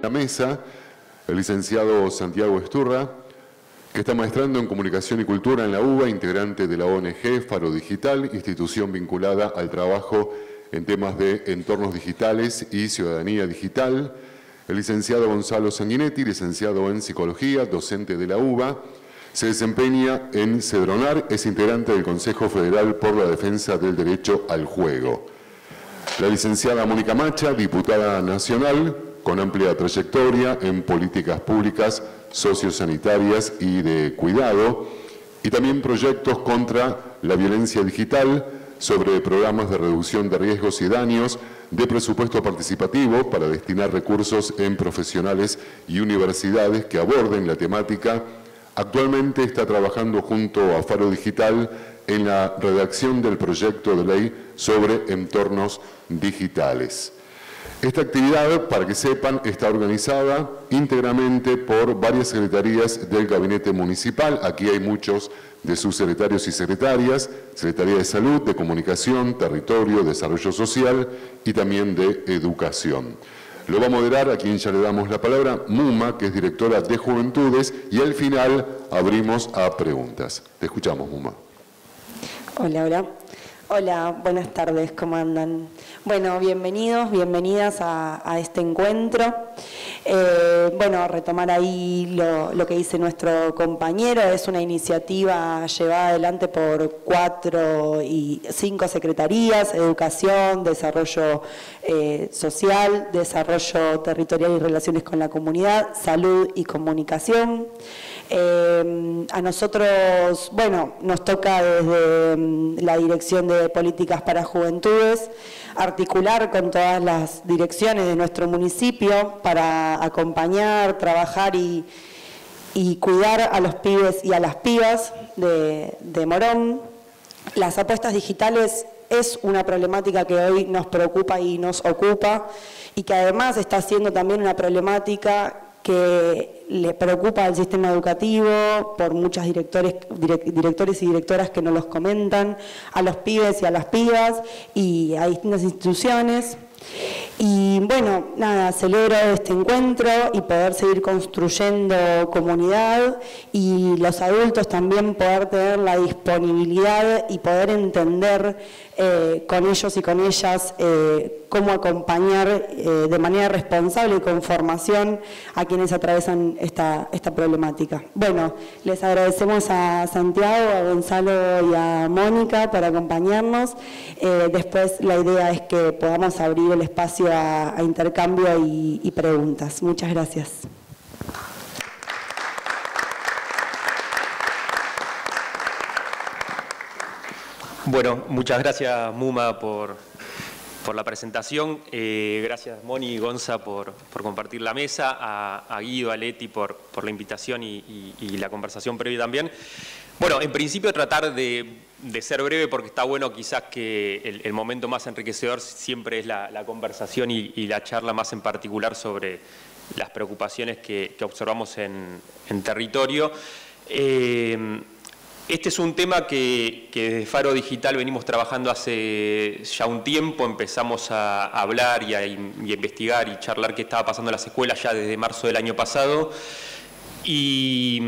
La mesa, el licenciado Santiago Esturra, que está maestrando en Comunicación y Cultura en la UBA, integrante de la ONG Faro Digital, institución vinculada al trabajo en temas de entornos digitales y ciudadanía digital. El licenciado Gonzalo Sanguinetti, licenciado en Psicología, docente de la UBA, se desempeña en Cedronar, es integrante del Consejo Federal por la Defensa del Derecho al Juego. La licenciada Mónica Macha, diputada nacional, con amplia trayectoria en políticas públicas, sociosanitarias y de cuidado, y también proyectos contra la violencia digital, sobre programas de reducción de riesgos y daños, de presupuesto participativo para destinar recursos en profesionales y universidades que aborden la temática. Actualmente está trabajando junto a Faro Digital en la redacción del proyecto de ley sobre entornos digitales. Esta actividad, para que sepan, está organizada íntegramente por varias secretarías del Gabinete Municipal. Aquí hay muchos de sus secretarios y secretarias, Secretaría de Salud, de Comunicación, Territorio, Desarrollo Social y también de Educación. Lo va a moderar a quien ya le damos la palabra, Muma, que es directora de Juventudes, y al final abrimos a preguntas. Te escuchamos, Muma. Hola, hola. Hola, buenas tardes, ¿cómo andan? Bueno, bienvenidos, bienvenidas a este encuentro. Bueno, retomar ahí lo que dice nuestro compañero, es una iniciativa llevada adelante por 4 y 5 secretarías: Educación, Desarrollo Social, Desarrollo Territorial y Relaciones con la Comunidad, Salud y Comunicación. A nosotros, bueno, nos toca desde la Dirección de Políticas para Juventudes articular con todas las direcciones de nuestro municipio para acompañar, trabajar y cuidar a los pibes y a las pibas de Morón. Las apuestas digitales es una problemática que hoy nos preocupa y nos ocupa, y que además está siendo también una problemática que le preocupa al sistema educativo por muchos directores y directoras que nos los comentan, a los pibes y a las pibas y a distintas instituciones. Y bueno, nada, celebro este encuentro y poder seguir construyendo comunidad, y los adultos también poder tener la disponibilidad y poder entender con ellos y con ellas cómo acompañar de manera responsable y con formación a quienes atravesan esta problemática. Bueno, les agradecemos a Santiago, a Gonzalo y a Mónica por acompañarnos. Después la idea es que podamos abrir el espacio a intercambio y preguntas. Muchas gracias. Bueno, muchas gracias, Muma, por la presentación. Gracias, Moni y Gonza, por compartir la mesa. A Guido, a Leti por la invitación y la conversación previa también. Bueno, en principio tratar de ser breve, porque está bueno quizás que el momento más enriquecedor siempre es la conversación y la charla más en particular sobre las preocupaciones que observamos en territorio. Este es un tema que desde Faro Digital venimos trabajando hace ya un tiempo. Empezamos a hablar y a investigar y charlar qué estaba pasando en las escuelas ya desde marzo del año pasado. Y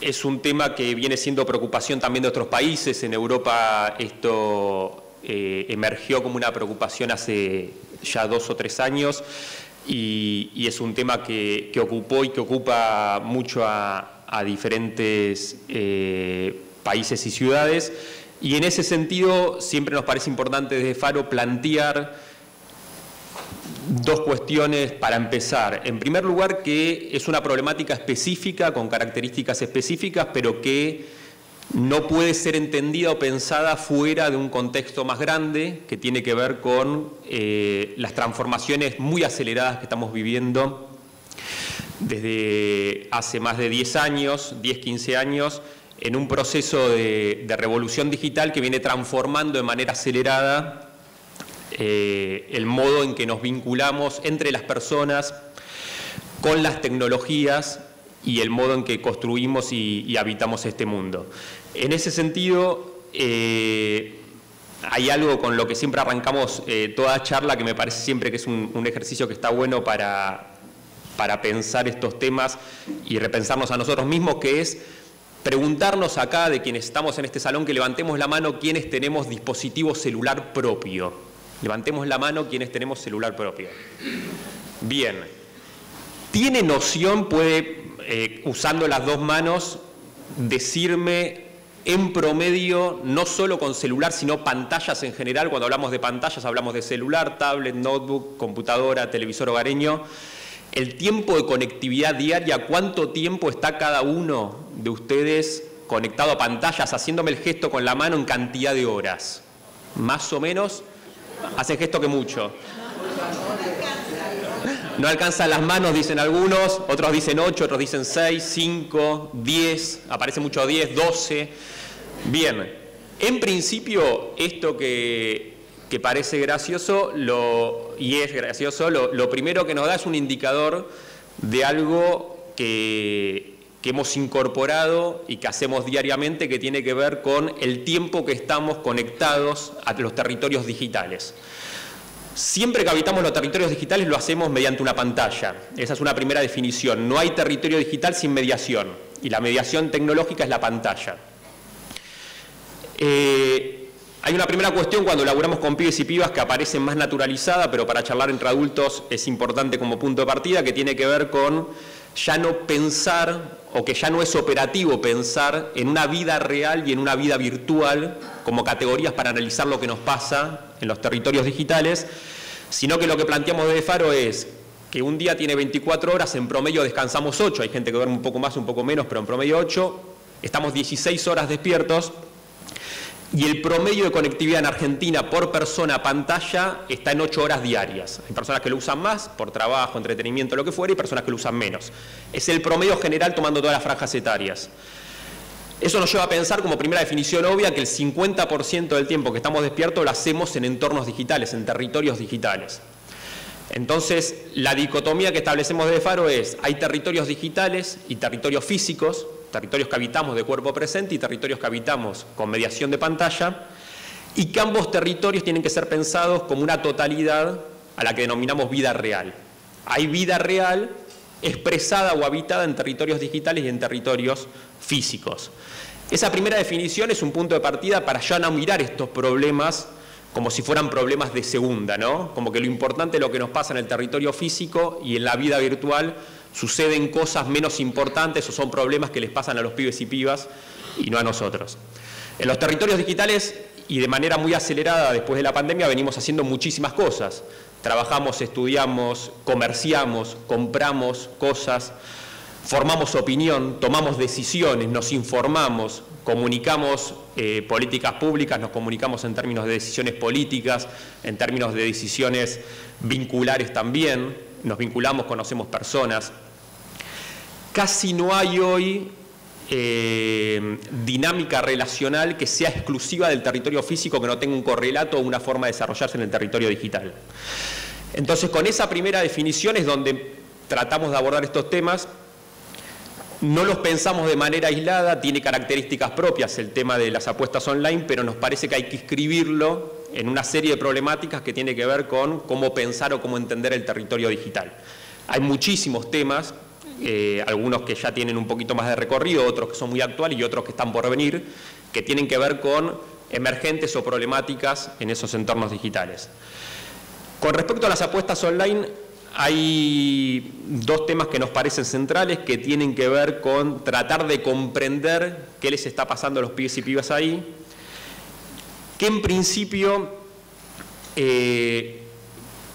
es un tema que viene siendo preocupación también de otros países. En Europa esto emergió como una preocupación hace ya 2 o 3 años y es un tema que ocupó y que ocupa mucho a diferentes países y ciudades, y en ese sentido siempre nos parece importante desde Faro plantear 2 cuestiones para empezar. En primer lugar, que es una problemática específica, con características específicas, pero que no puede ser entendida o pensada fuera de un contexto más grande que tiene que ver con las transformaciones muy aceleradas que estamos viviendo desde hace más de 10 años, 10, 15 años, en un proceso de revolución digital que viene transformando de manera acelerada el modo en que nos vinculamos entre las personas con las tecnologías y el modo en que construimos y habitamos este mundo. En ese sentido, hay algo con lo que siempre arrancamos toda charla, que me parece siempre que es un ejercicio que está bueno para para pensar estos temas y repensarnos a nosotros mismos, que es preguntarnos acá, de quienes estamos en este salón, que levantemos la mano quienes tenemos dispositivo celular propio. Levantemos la mano quienes tenemos celular propio. Bien. ¿Tiene noción, puede, usando las dos manos, decirme en promedio, no solo con celular, sino pantallas en general? Cuando hablamos de pantallas, hablamos de celular, tablet, notebook, computadora, televisor hogareño. El tiempo de conectividad diaria, ¿cuánto tiempo está cada uno de ustedes conectado a pantallas? Haciéndome el gesto con la mano en cantidad de horas. Más o menos, hacen gesto que mucho. No alcanzan las manos, dicen algunos, otros dicen 8, otros dicen 6, 5, 10, aparece mucho 10, 12. Bien, en principio esto que parece gracioso, y es gracioso, lo primero que nos da es un indicador de algo que hemos incorporado y que hacemos diariamente, que tiene que ver con el tiempo que estamos conectados a los territorios digitales. Siempre que habitamos los territorios digitales lo hacemos mediante una pantalla. Esa es una primera definición. No hay territorio digital sin mediación. Y la mediación tecnológica es la pantalla. Hay una primera cuestión cuando laburamos con pibes y pibas que aparece más naturalizada, pero para charlar entre adultos es importante como punto de partida, que tiene que ver con ya no pensar, o que ya no es operativo pensar en una vida real y en una vida virtual como categorías para analizar lo que nos pasa en los territorios digitales, sino que lo que planteamos desde Faro es que un día tiene 24 horas, en promedio descansamos 8, hay gente que duerme un poco más, un poco menos, pero en promedio 8, estamos 16 horas despiertos, y el promedio de conectividad en Argentina por persona a pantalla está en 8 horas diarias. Hay personas que lo usan más por trabajo, entretenimiento, lo que fuera, y personas que lo usan menos. Es el promedio general tomando todas las franjas etarias. Eso nos lleva a pensar, como primera definición obvia, que el 50% del tiempo que estamos despiertos lo hacemos en entornos digitales, en territorios digitales. Entonces, la dicotomía que establecemos desde Faro es, hay territorios digitales y territorios físicos, territorios que habitamos de cuerpo presente y territorios que habitamos con mediación de pantalla, y que ambos territorios tienen que ser pensados como una totalidad a la que denominamos vida real. Hay vida real expresada o habitada en territorios digitales y en territorios físicos. Esa primera definición es un punto de partida para ya no mirar estos problemas como si fueran problemas de segunda, ¿no? Como que lo importante es lo que nos pasa en el territorio físico, y en la vida virtual suceden cosas menos importantes o son problemas que les pasan a los pibes y pibas y no a nosotros. En los territorios digitales, y de manera muy acelerada después de la pandemia, venimos haciendo muchísimas cosas. Trabajamos, estudiamos, comerciamos, compramos cosas, formamos opinión, tomamos decisiones, nos informamos, comunicamos políticas públicas, nos comunicamos en términos de decisiones políticas, en términos de decisiones vinculares también, nos vinculamos, conocemos personas. Casi no hay hoy dinámica relacional que sea exclusiva del territorio físico, que no tenga un correlato o una forma de desarrollarse en el territorio digital. Entonces, con esa primera definición es donde tratamos de abordar estos temas. No los pensamos de manera aislada, tiene características propias el tema de las apuestas online, pero nos parece que hay que inscribirlo en una serie de problemáticas que tiene que ver con cómo pensar o cómo entender el territorio digital. Hay muchísimos temas, algunos que ya tienen un poquito más de recorrido, otros que son muy actuales y otros que están por venir, que tienen que ver con emergentes o problemáticas en esos entornos digitales. Con respecto a las apuestas online, hay dos temas que nos parecen centrales, que tienen que ver con tratar de comprender qué les está pasando a los pibes y pibas ahí, que en principio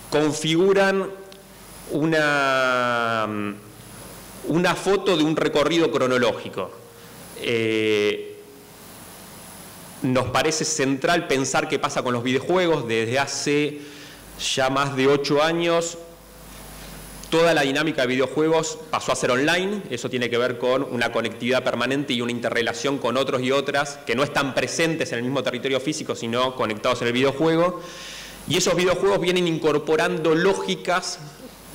configuran una foto de un recorrido cronológico. Nos parece central pensar qué pasa con los videojuegos. Desde hace ya más de 8 años, toda la dinámica de videojuegos pasó a ser online. Eso tiene que ver con una conectividad permanente y una interrelación con otros y otras que no están presentes en el mismo territorio físico, sino conectados en el videojuego. Y esos videojuegos vienen incorporando lógicas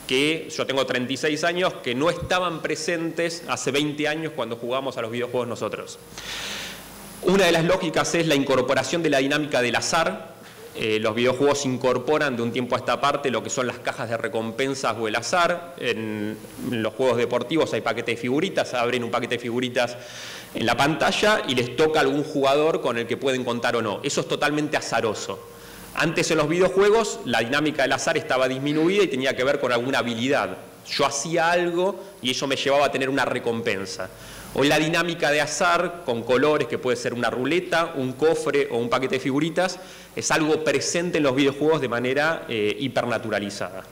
que, yo tengo 36 años, que no estaban presentes hace 20 años cuando jugábamos a los videojuegos nosotros. Una de las lógicas es la incorporación de la dinámica del azar Los videojuegos incorporan de un tiempo a esta parte lo que son las cajas de recompensas o el azar. En los juegos deportivos hay paquetes de figuritas, abren un paquete de figuritas en la pantalla y les toca a algún jugador con el que pueden contar o no. Eso es totalmente azaroso. Antes en los videojuegos la dinámica del azar estaba disminuida y tenía que ver con alguna habilidad. Yo hacía algo y eso me llevaba a tener una recompensa. Hoy la dinámica de azar con colores, que puede ser una ruleta, un cofre o un paquete de figuritas, es algo presente en los videojuegos de manera hipernaturalizada.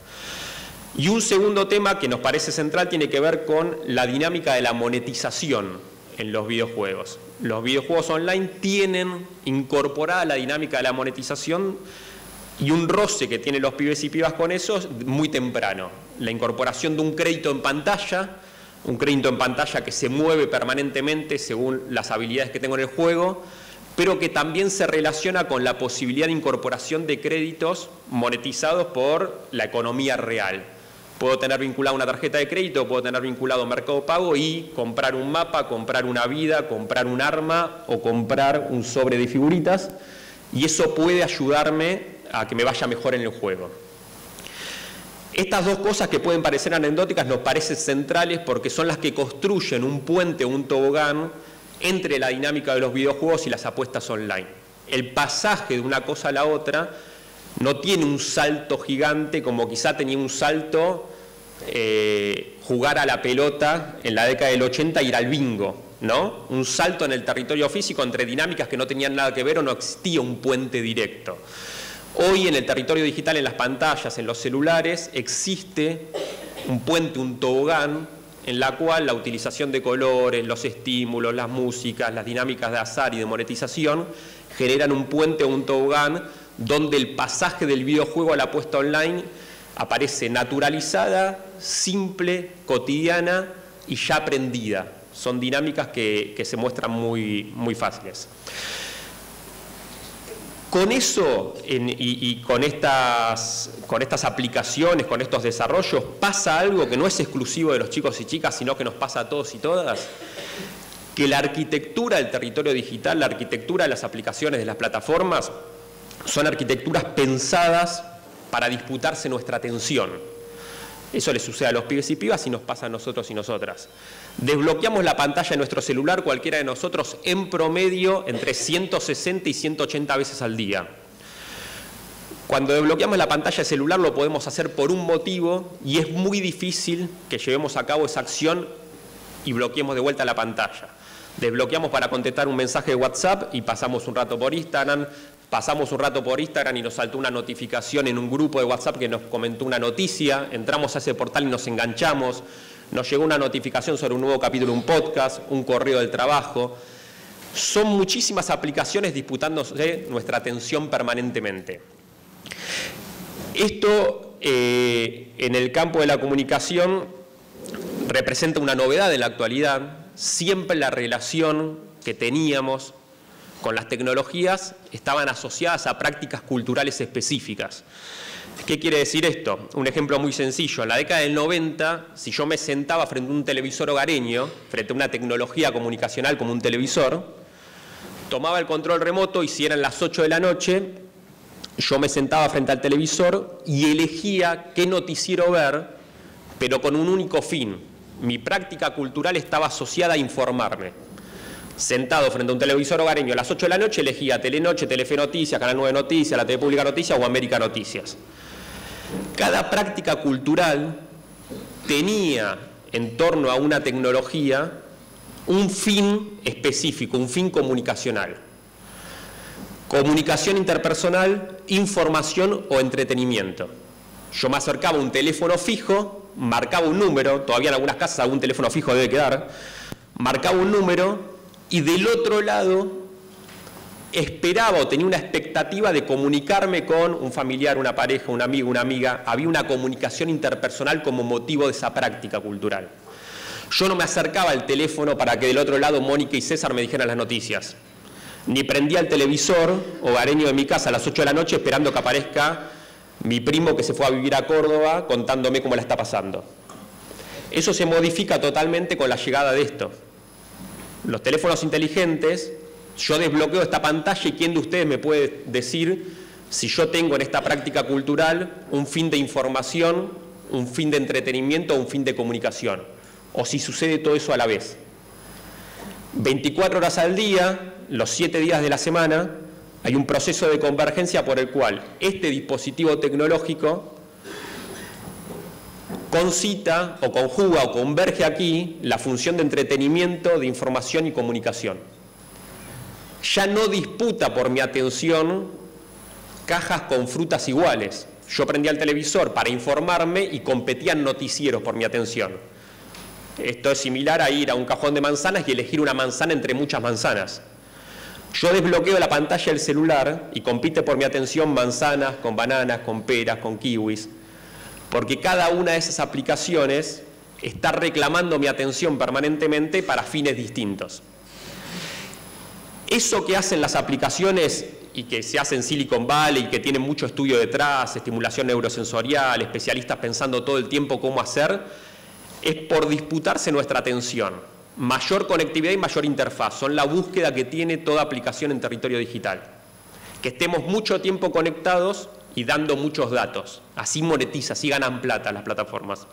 Y un segundo tema que nos parece central tiene que ver con la dinámica de la monetización en los videojuegos. Los videojuegos online tienen incorporada la dinámica de la monetización y un roce que tienen los pibes y pibas con eso muy temprano. La incorporación de un crédito en pantalla que se mueve permanentemente según las habilidades que tengo en el juego, pero que también se relaciona con la posibilidad de incorporación de créditos monetizados por la economía real. Puedo tener vinculado una tarjeta de crédito, puedo tener vinculado Mercado Pago y comprar un mapa, comprar una vida, comprar un arma o comprar un sobre de figuritas, y eso puede ayudarme a que me vaya mejor en el juego. Estas dos cosas que pueden parecer anecdóticas nos parecen centrales porque son las que construyen un puente o un tobogán entre la dinámica de los videojuegos y las apuestas online. El pasaje de una cosa a la otra no tiene un salto gigante como quizá tenía un salto jugar a la pelota en la década del 80 e ir al bingo, ¿no? Un salto en el territorio físico entre dinámicas que no tenían nada que ver o no existía un puente directo. Hoy en el territorio digital, en las pantallas, en los celulares, existe un puente, un tobogán, en la cual la utilización de colores, los estímulos, las músicas, las dinámicas de azar y de monetización generan un puente o un tobogán donde el pasaje del videojuego a la apuesta online aparece naturalizada, simple, cotidiana y ya aprendida. Son dinámicas que se muestran muy fáciles. Con eso y con estas aplicaciones, con estos desarrollos, pasa algo que no es exclusivo de los chicos y chicas, sino que nos pasa a todos y todas, que la arquitectura del territorio digital, la arquitectura de las aplicaciones, de las plataformas, son arquitecturas pensadas para disputarse nuestra atención. Eso le sucede a los pibes y pibas y nos pasa a nosotros y nosotras. Desbloqueamos la pantalla de nuestro celular, cualquiera de nosotros, en promedio entre 160 y 180 veces al día. Cuando desbloqueamos la pantalla de celular lo podemos hacer por un motivo y es muy difícil que llevemos a cabo esa acción y bloqueemos de vuelta la pantalla. Desbloqueamos para contestar un mensaje de WhatsApp y pasamos un rato por Instagram. Pasamos un rato por Instagram y nos saltó una notificación en un grupo de WhatsApp que nos comentó una noticia. Entramos a ese portal y nos enganchamos. Nos llegó una notificación sobre un nuevo capítulo de un podcast, un correo del trabajo. Son muchísimas aplicaciones disputándose nuestra atención permanentemente. Esto, en el campo de la comunicación, representa una novedad en la actualidad. Siempre la relación que teníamos con las tecnologías estaban asociadas a prácticas culturales específicas. ¿Qué quiere decir esto? Un ejemplo muy sencillo. En la década del 90, si yo me sentaba frente a un televisor hogareño, frente a una tecnología comunicacional como un televisor, tomaba el control remoto y si eran las 8 de la noche, yo me sentaba frente al televisor y elegía qué noticiero ver, pero con un único fin. Mi práctica cultural estaba asociada a informarme. Sentado frente a un televisor hogareño a las 8 de la noche, elegía Telenoche, Telefe Noticias, Canal 9 Noticias, la TV Pública Noticias o América Noticias. Cada práctica cultural tenía en torno a una tecnología un fin específico, un fin comunicacional. Comunicación interpersonal, información o entretenimiento. Yo me acercaba a un teléfono fijo, marcaba un número, todavía en algunas casas algún teléfono fijo debe quedar, marcaba un número y del otro lado esperaba o tenía una expectativa de comunicarme con un familiar, una pareja, un amigo, una amiga. Había una comunicación interpersonal como motivo de esa práctica cultural. Yo no me acercaba al teléfono para que del otro lado Mónica y César me dijeran las noticias. Ni prendía el televisor hogareño de mi casa a las 8 de la noche esperando que aparezca mi primo que se fue a vivir a Córdoba contándome cómo la está pasando. Eso se modifica totalmente con la llegada de esto. Los teléfonos inteligentes, yo desbloqueo esta pantalla y ¿quién de ustedes me puede decir si yo tengo en esta práctica cultural un fin de información, un fin de entretenimiento o un fin de comunicación, o si sucede todo eso a la vez. 24 horas al día, los 7 días de la semana, hay un proceso de convergencia por el cual este dispositivo tecnológico concita o conjuga o converge aquí la función de entretenimiento, de información y comunicación. Ya no disputa por mi atención cajas con frutas iguales. Yo prendía el televisor para informarme y competían noticieros por mi atención. Esto es similar a ir a un cajón de manzanas y elegir una manzana entre muchas manzanas. Yo desbloqueo la pantalla del celular y compite por mi atención manzanas con bananas, con peras, con kiwis, porque cada una de esas aplicaciones está reclamando mi atención permanentemente para fines distintos. Eso que hacen las aplicaciones y que se hace en Silicon Valley y que tienen mucho estudio detrás, estimulación neurosensorial, especialistas pensando todo el tiempo cómo hacer, es por disputarse nuestra atención. Mayor conectividad y mayor interfaz son la búsqueda que tiene toda aplicación en territorio digital. Que estemos mucho tiempo conectados y dando muchos datos. Así monetiza, así ganan plata las plataformas.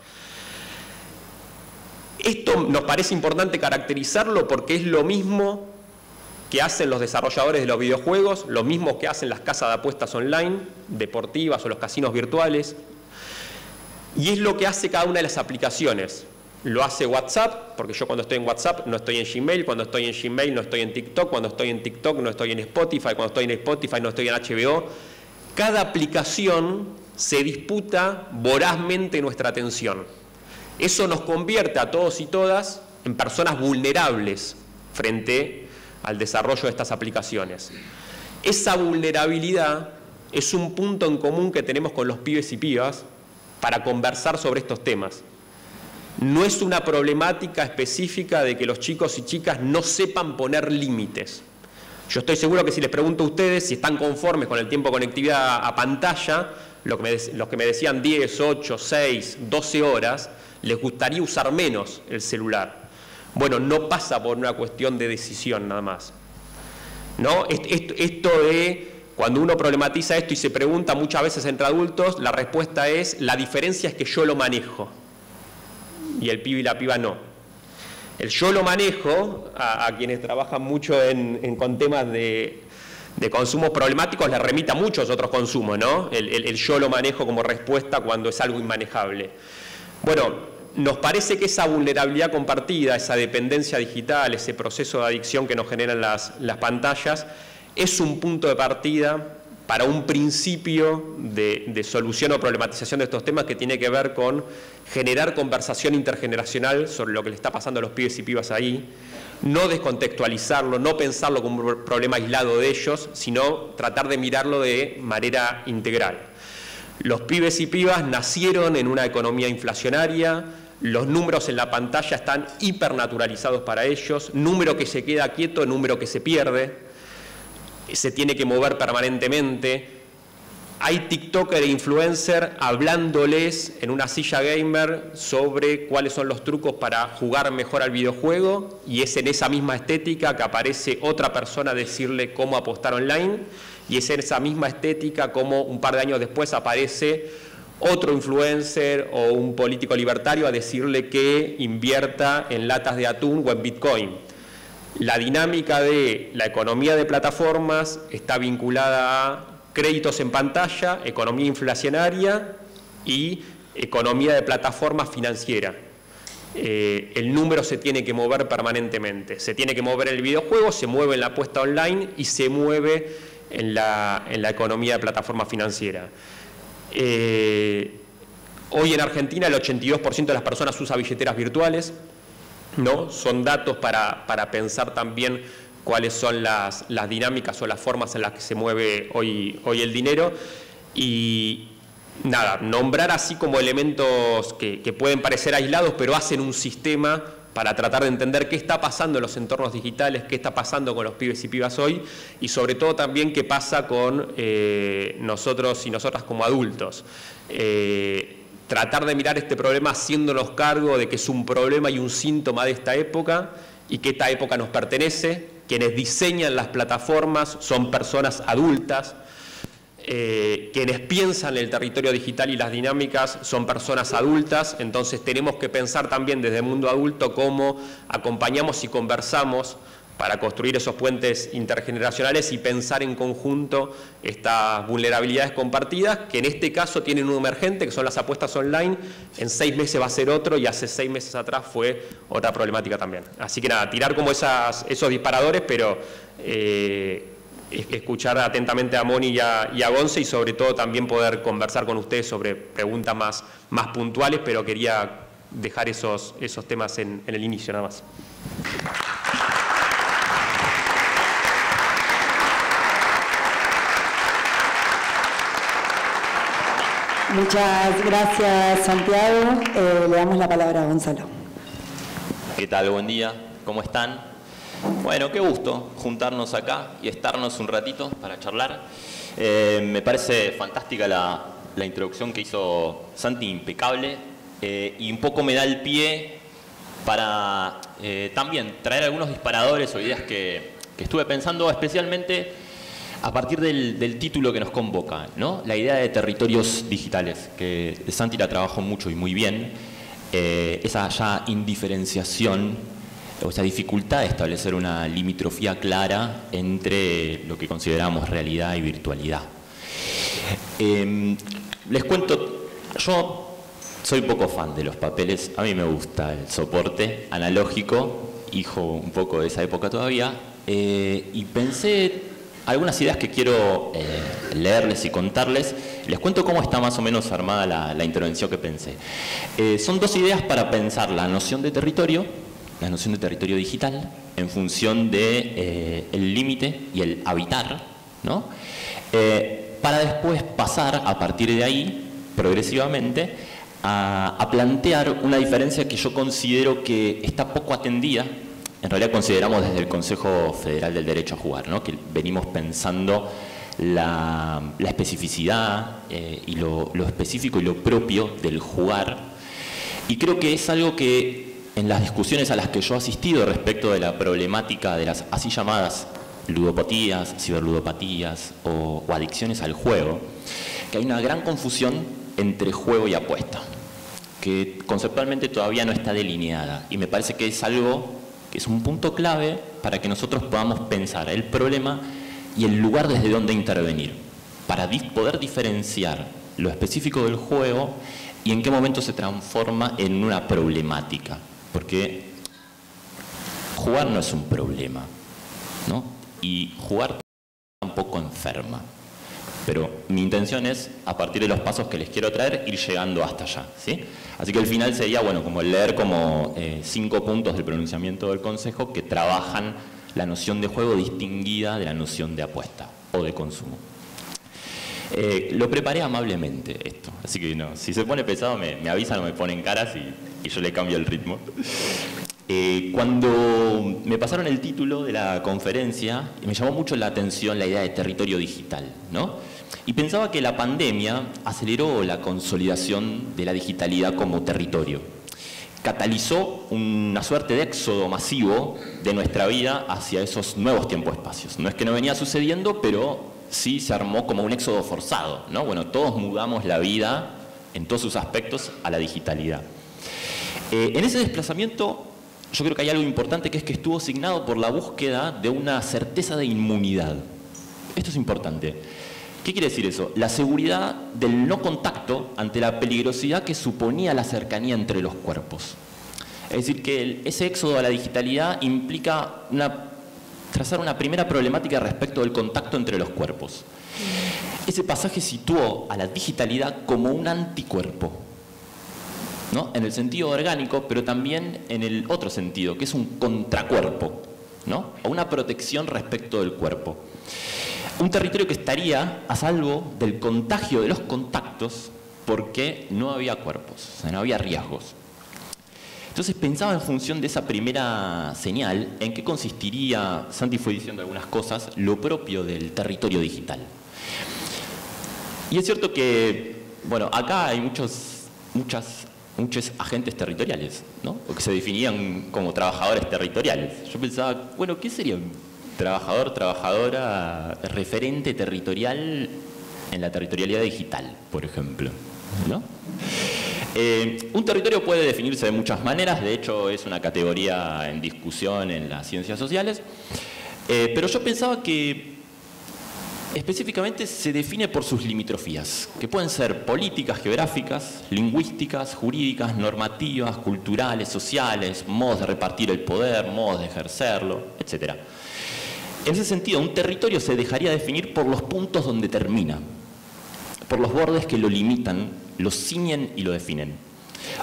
Esto nos parece importante caracterizarlo porque es lo mismo que hacen los desarrolladores de los videojuegos, lo mismo que hacen las casas de apuestas online, deportivas o los casinos virtuales. Y es lo que hace cada una de las aplicaciones. Lo hace WhatsApp, porque yo cuando estoy en WhatsApp no estoy en Gmail, cuando estoy en Gmail no estoy en TikTok, cuando estoy en TikTok no estoy en Spotify, cuando estoy en Spotify no estoy en HBO. Cada aplicación se disputa vorazmente nuestra atención. Eso nos convierte a todos y todas en personas vulnerables frente al desarrollo de estas aplicaciones. Esa vulnerabilidad es un punto en común que tenemos con los pibes y pibas para conversar sobre estos temas. No es una problemática específica de que los chicos y chicas no sepan poner límites. Yo estoy seguro que si les pregunto a ustedes si están conformes con el tiempo de conectividad a pantalla, los que me decían 10, 8, 6, 12 horas, les gustaría usar menos el celular. Bueno, no pasa por una cuestión de decisión nada más. ¿No? Esto de cuando uno problematiza esto y se pregunta muchas veces entre adultos, la respuesta es: la diferencia es que yo lo manejo y el pibe y la piba no. El yo lo manejo, a quienes trabajan mucho con temas de consumos problemáticos, les remite a muchos otros consumos, ¿no? El yo lo manejo como respuesta cuando es algo inmanejable. Bueno, nos parece que esa vulnerabilidad compartida, esa dependencia digital, ese proceso de adicción que nos generan las pantallas, es un punto de partida para un principio de solución o problematización de estos temas que tiene que ver con generar conversación intergeneracional sobre lo que le está pasando a los pibes y pibas ahí, no descontextualizarlo, no pensarlo como un problema aislado de ellos, sino tratar de mirarlo de manera integral. Los pibes y pibas nacieron en una economía inflacionaria, los números en la pantalla están hipernaturalizados para ellos, número que se queda quieto, número que se pierde, se tiene que mover permanentemente. Hay TikToker e influencer hablándoles en una silla gamer sobre cuáles son los trucos para jugar mejor al videojuego, y es en esa misma estética que aparece otra persona a decirle cómo apostar online, y es en esa misma estética como un par de años después aparece otro influencer o un político libertario a decirle que invierta en latas de atún o en Bitcoin. La dinámica de la economía de plataformas está vinculada a créditos en pantalla, economía inflacionaria y economía de plataformas financiera. El número se tiene que mover permanentemente. Se tiene que mover en el videojuego, se mueve en la apuesta online y se mueve en la economía de plataforma financiera. Hoy en Argentina el 82% de las personas usa billeteras virtuales, ¿no? Son datos para pensar también cuáles son las dinámicas o las formas en las que se mueve hoy el dinero. Y nada, nombrar así como elementos que pueden parecer aislados, pero hacen un sistema para tratar de entender qué está pasando en los entornos digitales, qué está pasando con los pibes y pibas hoy, y sobre todo también qué pasa con nosotros y nosotras como adultos. Tratar de mirar este problema haciéndonos cargo de que es un problema y un síntoma de esta época, y que esta época nos pertenece. Quienes diseñan las plataformas son personas adultas. quienes piensan el territorio digital y las dinámicas son personas adultas, entonces tenemos que pensar también desde el mundo adulto cómo acompañamos y conversamos para construir esos puentes intergeneracionales y pensar en conjunto estas vulnerabilidades compartidas, que en este caso tienen un emergente, que son las apuestas online. En 6 meses va a ser otro, y hace 6 meses atrás fue otra problemática también. Así que nada, tirar como esos disparadores, pero escuchar atentamente a Moni y a Gonce, y sobre todo también poder conversar con ustedes sobre preguntas más puntuales, pero quería dejar esos temas en el inicio nada más. Muchas gracias, Santiago. Le damos la palabra a Gonzalo. ¿Qué tal? Buen día. ¿Cómo están? Bueno, qué gusto juntarnos acá y estarnos un ratito para charlar. Me parece fantástica la introducción que hizo Santi, impecable, y un poco me da el pie para también traer algunos disparadores o ideas que estuve pensando, especialmente a partir del título que nos convoca, ¿no? La idea de territorios digitales, que Santi la trabajó mucho y muy bien, esa ya indiferenciación o esa dificultad de establecer una limitrofía clara entre lo que consideramos realidad y virtualidad. Les cuento, yo soy poco fan de los papeles, a mí me gusta el soporte analógico, hijo un poco de esa época todavía, y pensé algunas ideas que quiero leerles y contarles. Les cuento cómo está más o menos armada la intervención que pensé. Son 2 ideas para pensar la noción de territorio digital, en función de el límite y el habitar, ¿no? Para después pasar, a partir de ahí, progresivamente, a plantear una diferencia que yo considero que está poco atendida. En realidad consideramos desde el Consejo Federal del Derecho a Jugar, ¿no? Que venimos pensando la especificidad y lo específico y lo propio del jugar. Y creo que es algo que en las discusiones a las que yo he asistido respecto de la problemática de las así llamadas ludopatías, ciberludopatías o adicciones al juego, que hay una gran confusión entre juego y apuesta, que conceptualmente todavía no está delineada. Y me parece que es algo que es un punto clave para que nosotros podamos pensar el problema y el lugar desde donde intervenir, para poder diferenciar lo específico del juego y en qué momento se transforma en una problemática. Porque jugar no es un problema, ¿no? Y jugar tampoco enferma. Pero mi intención es, a partir de los pasos que les quiero traer, ir llegando hasta allá, ¿sí? Así que el final sería, bueno, como leer como 5 puntos del pronunciamiento del Consejo que trabajan la noción de juego distinguida de la noción de apuesta o de consumo. Lo preparé amablemente esto, así que no, si se pone pesado me avisan o me ponen caras y yo le cambio el ritmo. Cuando me pasaron el título de la conferencia, me llamó mucho la atención la idea de territorio digital, ¿no? Y pensaba que la pandemia aceleró la consolidación de la digitalidad como territorio. Catalizó una suerte de éxodo masivo de nuestra vida hacia esos nuevos tiempos-espacios. No es que no venía sucediendo, pero sí se armó como un éxodo forzado, ¿no? Bueno, todos mudamos la vida en todos sus aspectos a la digitalidad. En ese desplazamiento yo creo que hay algo importante, que es que estuvo signado por la búsqueda de una certeza de inmunidad. Esto es importante. ¿Qué quiere decir eso? La seguridad del no contacto ante la peligrosidad que suponía la cercanía entre los cuerpos. Es decir, que ese éxodo a la digitalidad implica trazar una primera problemática respecto del contacto entre los cuerpos. Ese pasaje situó a la digitalidad como un anticuerpo, ¿no? En el sentido orgánico, pero también en el otro sentido, que es un contracuerpo, ¿no? O una protección respecto del cuerpo. Un territorio que estaría a salvo del contagio de los contactos porque no había cuerpos, o sea, no había riesgos. Entonces pensaba en función de esa primera señal en qué consistiría, Santi fue diciendo algunas cosas, lo propio del territorio digital. Y es cierto que, bueno, acá hay muchos agentes territoriales, ¿no? O que se definían como trabajadores territoriales. Yo pensaba, bueno, ¿qué sería un trabajador, trabajadora, referente territorial en la territorialidad digital, por ejemplo, ¿no? Un territorio puede definirse de muchas maneras, de hecho es una categoría en discusión en las ciencias sociales, pero yo pensaba que específicamente se define por sus limitrofías, que pueden ser políticas, geográficas, lingüísticas, jurídicas, normativas, culturales, sociales, modos de repartir el poder, modos de ejercerlo, etc. En ese sentido, un territorio se dejaría definir por los puntos donde termina, por los bordes que lo limitan, lo ciñen y lo definen.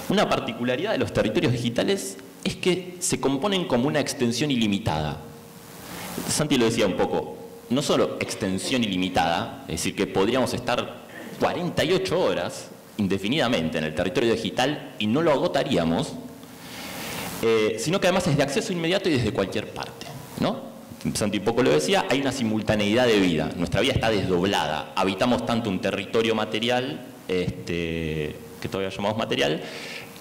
Una particularidad de los territorios digitales es que se componen como una extensión ilimitada. Santi lo decía un poco, no solo extensión ilimitada, es decir, que podríamos estar 48 horas indefinidamente en el territorio digital y no lo agotaríamos, sino que además es de acceso inmediato y desde cualquier parte, ¿no? Santi poco lo decía, hay una simultaneidad de vida, nuestra vida está desdoblada, habitamos tanto un territorio material, que todavía llamamos material,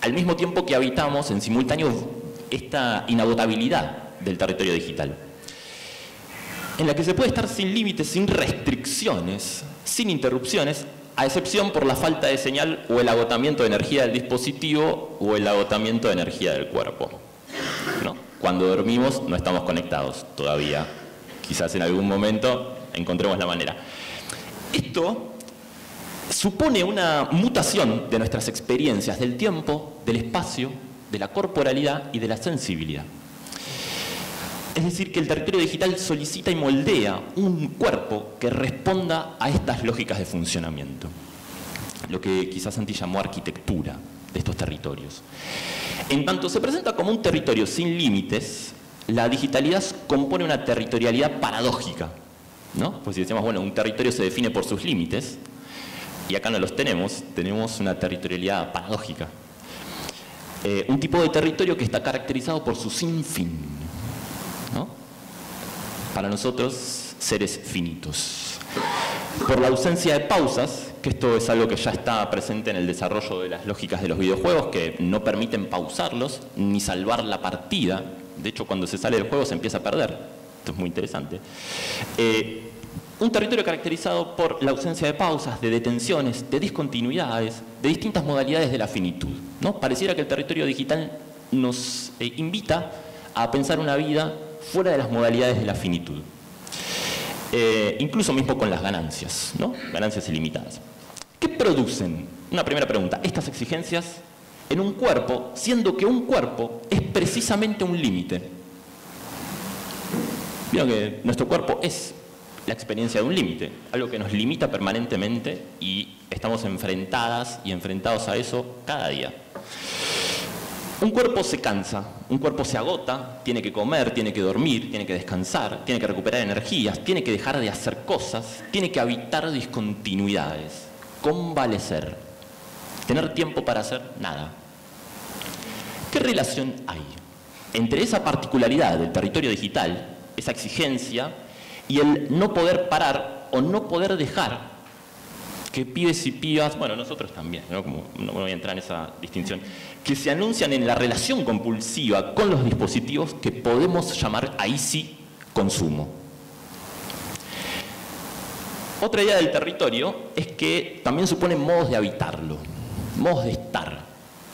al mismo tiempo que habitamos en simultáneo esta inagotabilidad del territorio digital, en la que se puede estar sin límites, sin restricciones, sin interrupciones, a excepción por la falta de señal o el agotamiento de energía del dispositivo o el agotamiento de energía del cuerpo, ¿no? Cuando dormimos no estamos conectados todavía. Quizás en algún momento encontremos la manera. Esto supone una mutación de nuestras experiencias del tiempo, del espacio, de la corporalidad y de la sensibilidad. Es decir, que el territorio digital solicita y moldea un cuerpo que responda a estas lógicas de funcionamiento. Lo que quizás Santi llamó arquitectura de estos territorios. En tanto se presenta como un territorio sin límites, la digitalidad compone una territorialidad paradójica, ¿no? Pues si decimos, bueno, un territorio se define por sus límites, y acá no los tenemos, tenemos una territorialidad paradójica. Un tipo de territorio que está caracterizado por su sinfín, ¿no? Para nosotros, seres finitos. Por la ausencia de pausas, que esto es algo que ya está presente en el desarrollo de las lógicas de los videojuegos, que no permiten pausarlos ni salvar la partida. De hecho, cuando se sale del juego se empieza a perder. Esto es muy interesante. Un territorio caracterizado por la ausencia de pausas, de detenciones, de discontinuidades, de distintas modalidades de la finitud, ¿no? Pareciera que el territorio digital nos invita a pensar una vida fuera de las modalidades de la finitud. Incluso mismo con las ganancias, ¿no? Ganancias ilimitadas. ¿Qué producen? Una primera pregunta. Estas exigencias en un cuerpo, siendo que un cuerpo es precisamente un límite. Vieron que nuestro cuerpo es la experiencia de un límite, algo que nos limita permanentemente y estamos enfrentadas y enfrentados a eso cada día. Un cuerpo se cansa, un cuerpo se agota, tiene que comer, tiene que dormir, tiene que descansar, tiene que recuperar energías, tiene que dejar de hacer cosas, tiene que habitar discontinuidades, convalecer, tener tiempo para hacer nada. ¿Qué relación hay entre esa particularidad del territorio digital, esa exigencia, y el no poder parar o no poder dejar que pibes y pibas, bueno, nosotros también, ¿no? Como no voy a entrar en esa distinción, que se anuncian en la relación compulsiva con los dispositivos que podemos llamar ahí sí consumo? Otra idea del territorio es que también supone modos de habitarlo, modos de estar,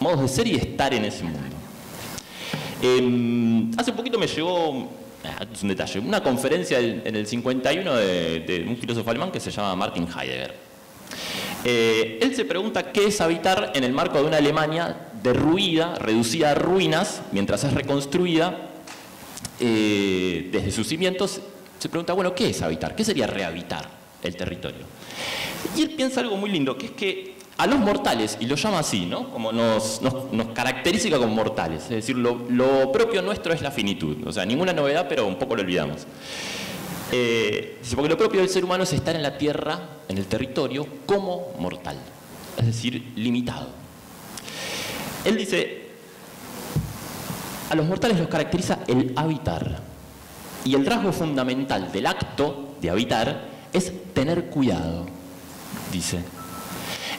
modos de ser y de estar en ese mundo. Hace poquito me llegó, es un detalle, una conferencia en el 51 de un filósofo alemán que se llama Martin Heidegger. Él se pregunta qué es habitar en el marco de una Alemania derruida, reducida a ruinas, mientras es reconstruida desde sus cimientos. Se pregunta, bueno, ¿qué es habitar? ¿Qué sería rehabitar el territorio? Y él piensa algo muy lindo, que es que a los mortales, y lo llama así, ¿no? Como nos caracteriza como mortales, es decir, lo propio nuestro es la finitud, o sea, ninguna novedad, pero un poco lo olvidamos. Porque lo propio del ser humano es estar en la tierra, en el territorio, como mortal, es decir, limitado. Él dice, a los mortales los caracteriza el habitar, y el rasgo fundamental del acto de habitar es tener cuidado, dice,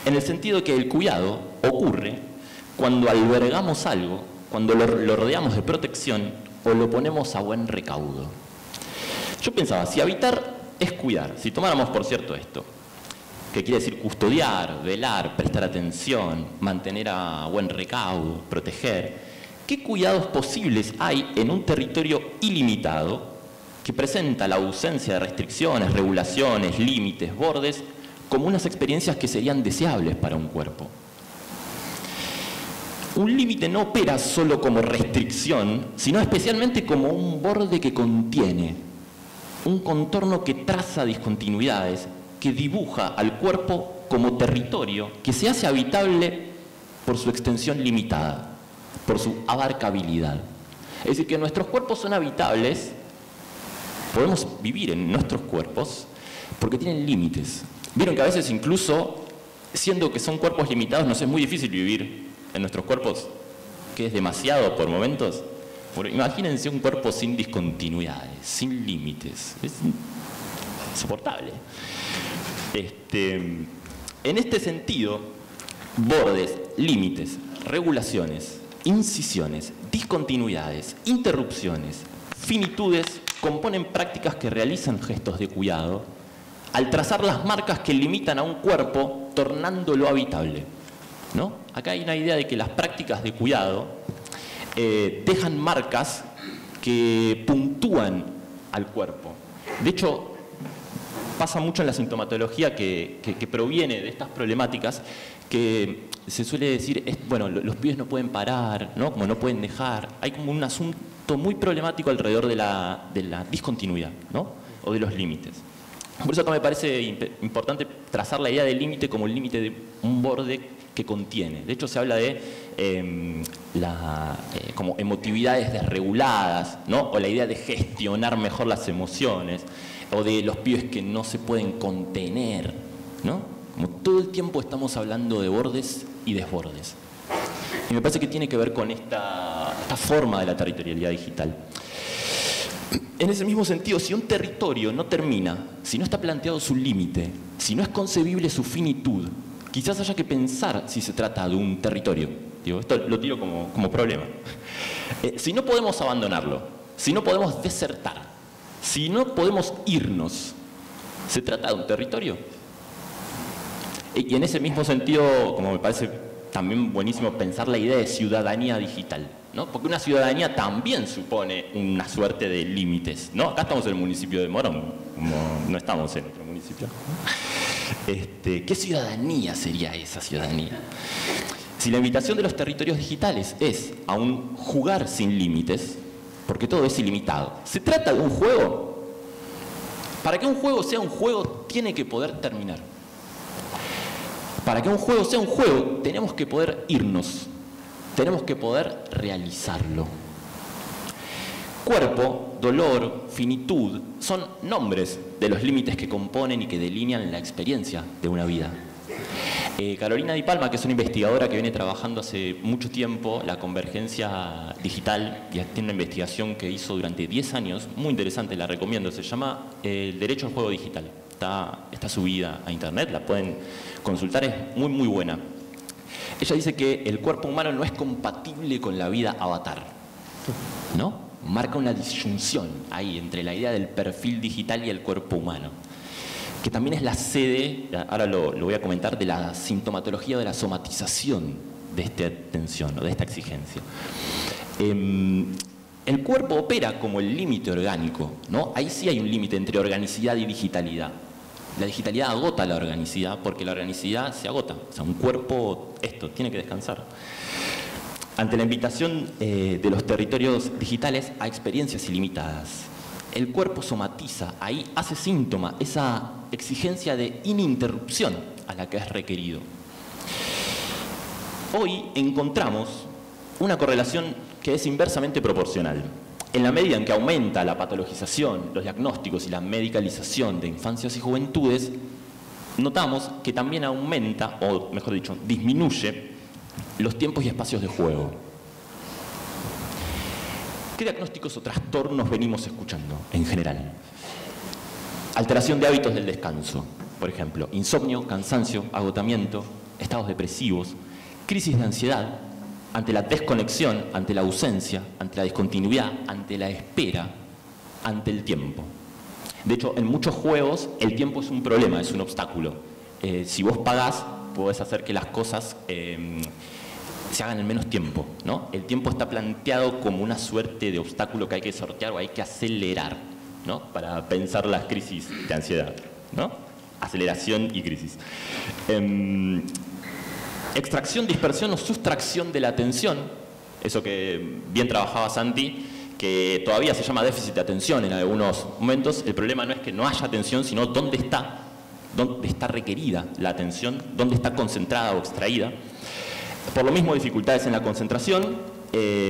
en el sentido que el cuidado ocurre cuando albergamos algo, cuando lo rodeamos de protección o lo ponemos a buen recaudo. Yo pensaba, si habitar es cuidar, si tomáramos por cierto esto, que quiere decir custodiar, velar, prestar atención, mantener a buen recaudo, proteger. ¿Qué cuidados posibles hay en un territorio ilimitado que presenta la ausencia de restricciones, regulaciones, límites, bordes, como unas experiencias que serían deseables para un cuerpo? Un límite no opera solo como restricción, sino especialmente como un borde que contiene, un contorno que traza discontinuidades, que dibuja al cuerpo como territorio que se hace habitable por su extensión limitada, por su abarcabilidad. Es decir, que nuestros cuerpos son habitables, podemos vivir en nuestros cuerpos porque tienen límites. Vieron que a veces incluso, siendo que son cuerpos limitados, nos es muy difícil vivir en nuestros cuerpos, que es demasiado por momentos. Imagínense un cuerpo sin discontinuidades, sin límites. Es insoportable. En este sentido, bordes, límites, regulaciones, incisiones, discontinuidades, interrupciones, finitudes componen prácticas que realizan gestos de cuidado al trazar las marcas que limitan a un cuerpo, tornándolo habitable, ¿no? Acá hay una idea de que las prácticas de cuidado dejan marcas que puntúan al cuerpo. De hecho, pasa mucho en la sintomatología que proviene de estas problemáticas, que se suele decir, bueno, los pibes no pueden parar, ¿no? Como no pueden dejar. Hay como un asunto muy problemático alrededor de la discontinuidad, ¿no? O de los límites. Por eso acá me parece importante trazar la idea del límite como el límite de un borde que contiene. De hecho, se habla de como emotividades desreguladas, ¿no? O la idea de gestionar mejor las emociones, o de los pibes que no se pueden contener, ¿no? Como todo el tiempo estamos hablando de bordes y desbordes. Y me parece que tiene que ver con esta forma de la territorialidad digital. En ese mismo sentido, si un territorio no termina, si no está planteado su límite, si no es concebible su finitud, quizás haya que pensar si se trata de un territorio. Digo, esto lo tiro como problema. Si no podemos abandonarlo, si no podemos desertar, si no podemos irnos, ¿se trata de un territorio? Y en ese mismo sentido, como me parece también buenísimo pensar la idea de ciudadanía digital, ¿no? Porque una ciudadanía también supone una suerte de límites, ¿no? Acá estamos en el municipio de Morón, como no estamos en otro municipio. ¿Qué ciudadanía sería esa ciudadanía? Si la invitación de los territorios digitales es a un jugar sin límites, porque todo es ilimitado, ¿se trata de un juego? Para que un juego sea un juego, tiene que poder terminar. Para que un juego sea un juego, tenemos que poder irnos, tenemos que poder realizarlo. Cuerpo, dolor, finitud, son nombres de los límites que componen y que delinean la experiencia de una vida. Carolina Di Palma, que es una investigadora que viene trabajando hace mucho tiempo la convergencia digital, y tiene una investigación que hizo durante 10 años, muy interesante, la recomiendo, se llama El derecho al juego digital. Está subida a internet, la pueden consultar, es muy muy buena. Ella dice que el cuerpo humano no es compatible con la vida avatar, ¿no? Marca una disyunción ahí entre la idea del perfil digital y el cuerpo humano, que también es la sede, ahora lo voy a comentar, de la sintomatología o de la somatización de esta tensión o de esta exigencia. El cuerpo opera como el límite orgánico, ¿no? Ahí sí hay un límite entre organicidad y digitalidad. La digitalidad agota la organicidad porque la organicidad se agota. O sea, un cuerpo, tiene que descansar. Ante la invitación de los territorios digitales a experiencias ilimitadas, el cuerpo somatiza, ahí hace síntoma esa exigencia de ininterrupción a la que es requerido. Hoy encontramos una correlación que es inversamente proporcional. En la medida en que aumenta la patologización, los diagnósticos y la medicalización de infancias y juventudes, notamos que también aumenta, o mejor dicho, disminuye los tiempos y espacios de juego. ¿Qué diagnósticos o trastornos venimos escuchando en general? Alteración de hábitos del descanso, por ejemplo, insomnio, cansancio, agotamiento, estados depresivos, crisis de ansiedad, ante la desconexión, ante la ausencia, ante la discontinuidad, ante la espera, ante el tiempo. De hecho, en muchos juegos el tiempo es un problema, es un obstáculo. si vos pagás, podés hacer que las cosas se hagan en menos tiempo, ¿no? El tiempo está planteado como una suerte de obstáculo que hay que sortear o hay que acelerar, ¿no? Para pensar las crisis de ansiedad, ¿no? Aceleración y crisis. Extracción, dispersión o sustracción de la atención, eso que bien trabajaba Santi, que todavía se llama déficit de atención en algunos momentos. El problema no es que no haya atención, sino dónde está requerida la atención, dónde está concentrada o extraída. Por lo mismo, dificultades en la concentración.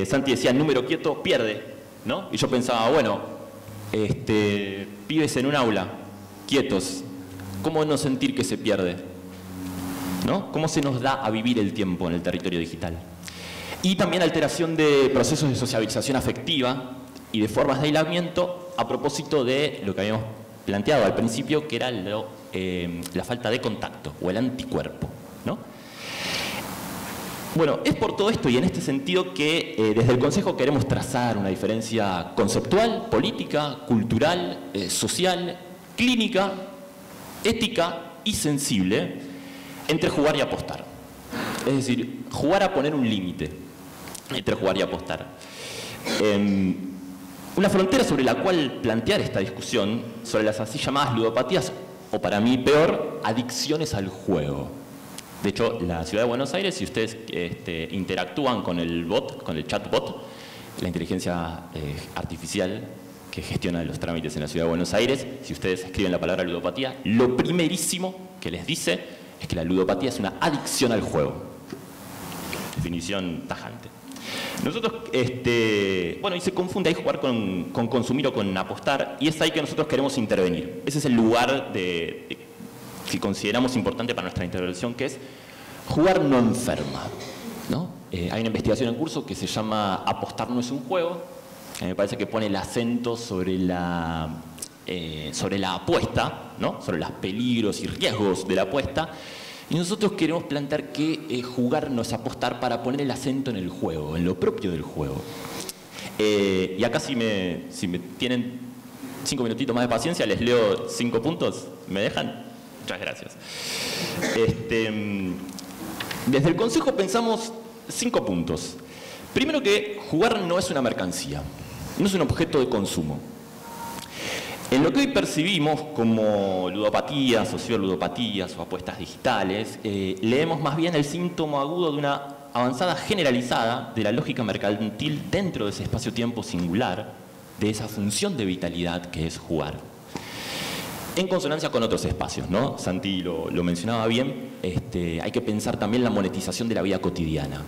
Santi decía, el número quieto pierde, ¿no? Y yo pensaba, bueno, pibes en un aula, quietos, ¿cómo no sentir que se pierde? ¿No? ¿Cómo se nos da a vivir el tiempo en el territorio digital? Y también alteración de procesos de sociabilización afectiva y de formas de aislamiento a propósito de lo que habíamos planteado al principio, que era la falta de contacto o el anticuerpo, ¿no? Bueno, es por todo esto y en este sentido que desde el Consejo queremos trazar una diferencia conceptual, política, cultural, social, clínica, ética y sensible entre jugar y apostar. Es decir, jugar a poner un límite entre jugar y apostar. Una frontera sobre la cual plantear esta discusión sobre las así llamadas ludopatías, o para mí peor, adicciones al juego. De hecho, la Ciudad de Buenos Aires, si ustedes interactúan con el bot, con el chatbot, la inteligencia artificial que gestiona los trámites en la Ciudad de Buenos Aires, si ustedes escriben la palabra ludopatía, lo primerísimo que les dice es que la ludopatía es una adicción al juego. Definición tajante. Nosotros, bueno, y se confunde ahí jugar con consumir o con apostar, y es ahí que nosotros queremos intervenir. Ese es el lugar que consideramos importante para nuestra intervención, que es jugar no enferma, ¿no? Hay una investigación en curso que se llama Apostar no es un juego, que me parece que pone el acento sobre la apuesta, ¿no? Sobre los peligros y riesgos de la apuesta. Y nosotros queremos plantear que jugar no es apostar para poner el acento en el juego, en lo propio del juego. Y acá si me tienen 5 minutitos más de paciencia, les leo 5 puntos. ¿Me dejan? Muchas gracias. Desde el Consejo pensamos 5 puntos. Primero, que jugar no es una mercancía, no es un objeto de consumo. En lo que hoy percibimos como ludopatías o ciberludopatías o apuestas digitales, leemos más bien el síntoma agudo de una avanzada generalizada de la lógica mercantil dentro de ese espacio-tiempo singular, de esa función de vitalidad que es jugar. En consonancia con otros espacios, ¿no? Santi lo mencionaba bien, hay que pensar también la monetización de la vida cotidiana,